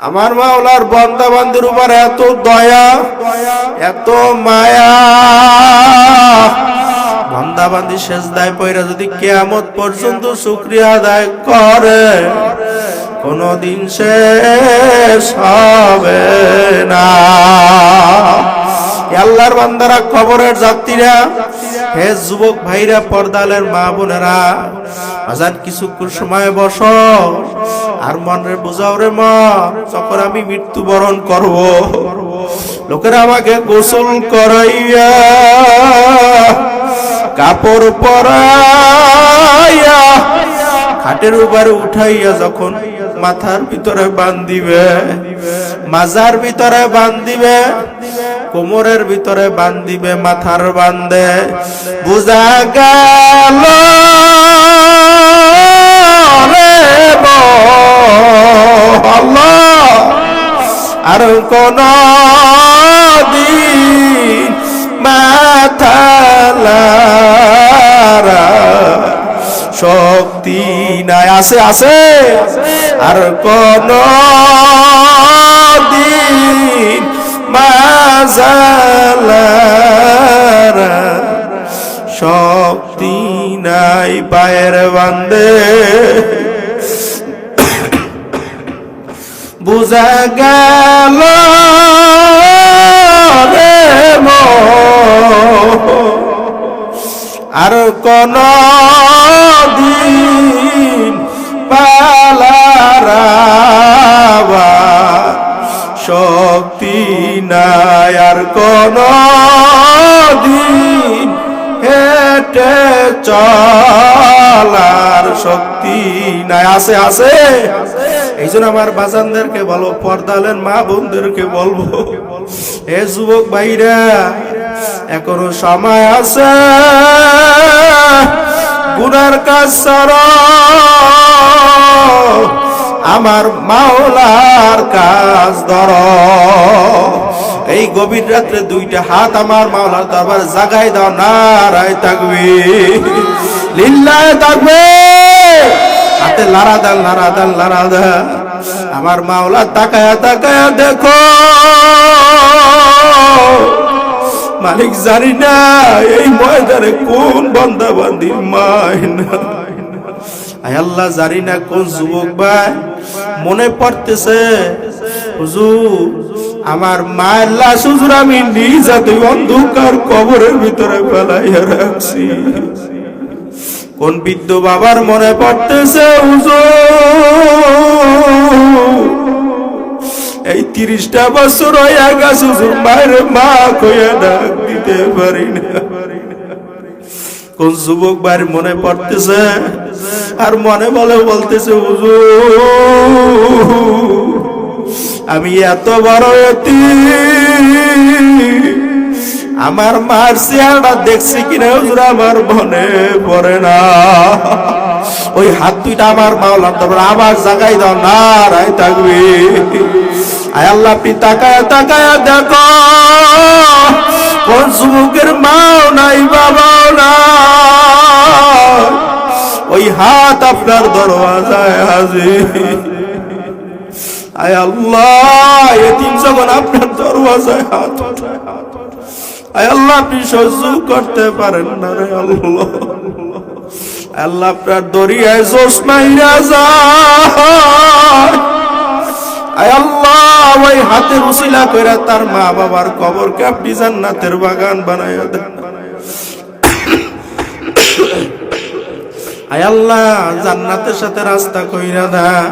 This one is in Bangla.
আমার মাওলার বান্দা বান্দির উপর এত দয়া, এত মায়া। বান্দা বান্দি সেজদায় পড়ে যদি কিয়ামত পর্যন্ত শুকরিয়া আদায় করে, কোনদিন শেষ হবে না। আল্লাহর বান্দারা, কবরের যাত্রীরা, হে যুবক ভাইরা, পর্দালের মা বোনেরা, আজান কিছুক্ষণ সময় বসো আর মনে বুঝাও রে মা, যখন আমি মৃত্যুবরণ করব, লোকেরা আমাকে গোসল করাইয়া কাপড় পরাইয়া খাটের উপরে উঠাইয়া যখন মাথার ভিতরে বান্ধিবে, মাজার ভিতরে বান্ধিবে, কোমরের ভিতরে বান্ধিবে, মাথার বান্ধে, বুঝা গেল আর কোন দিন মাথা শক্তি নাই। আছে আর কোন দিন মাজালার শক্তি নাই। পায়ের বান্দে বুঝা গেল রে আর কোন দিন পালারা শক্তি নাই। আর কোন দিন হেঁটে চলার শক্তি নাই। আছে এই জন্য আমার বাজানদেরকে বলো, পর্দালের মা বোনদেরকে বলবো, হে যুবক ভাইরা, এখনো সময় আছে, গুনার কাজ ছাড়ো, আমার মাওলার কাজ ধরো। এই গভীর রাত্রে দুইটা হাত আমার মাওলার দরবার জাগাই দাও, নারায়ে তাকবীর, লিল্লাহি তাকবীর। হাতে লারা দান, লারা দান, লারা দান। আমার মাওলা তাকায়া তাকায়া দেখো, মালিক জানি না এই ময়দানে কোন বান্দা বান্দির মায়না। আয় আল্লাহ, জানি না কোন যুবক ভাই মনে পড়তেছে, হুজুর আমার মায়ের লাশ হুজুর আমি নিজাতে অন্ধকার কবরের ভিতরে ফেলাইয়া রাখছি। কোন বৃদ্ধ বাবার মনে পড়তেছে, হুজুর এই 30টা বছর হয়ে গেছে হুজুর মায়ের মা কইয়া ডাক দিতে পারি না। কোন যুবক ভাই মনে পড়তেছে আর মনে বলতেছে, হুজুর আমি এত বড় এতিম, আমার মার চেহারা দেখছি কিনা হুজুর আমার মনে পড়ে না। ওই হাত দুইটা আমার মাওলার দরবারে আবার জাগাই দাও, নারায়ে তাকবীর। আয় আল্লাহ, আপনি তাকায়া তাকায়া দেখো, কোন যুবকের মাও নাই, বাবাও নাই, ওই হাত আপনার দরওয়াজায় হাজির। আয় আল্লাহ, এতিম যখন আপনার দরওয়াজায় হাত ওঠায়, আয় আল্লাহ আপনি সহ্য করতে পারেন না রে আল্লাহ। আল্লাহ আপনার দরিয়ায় জোসমাইরা যায়, আয় আল্লাহ ওই হাতের উসিলা করে তার মা বাবার কবরকে আপনি জান্নাতের বাগান বানাইয়া দেন। আয় আল্লাহ জান্নাতের সাথে রাস্তা কইরা দেন।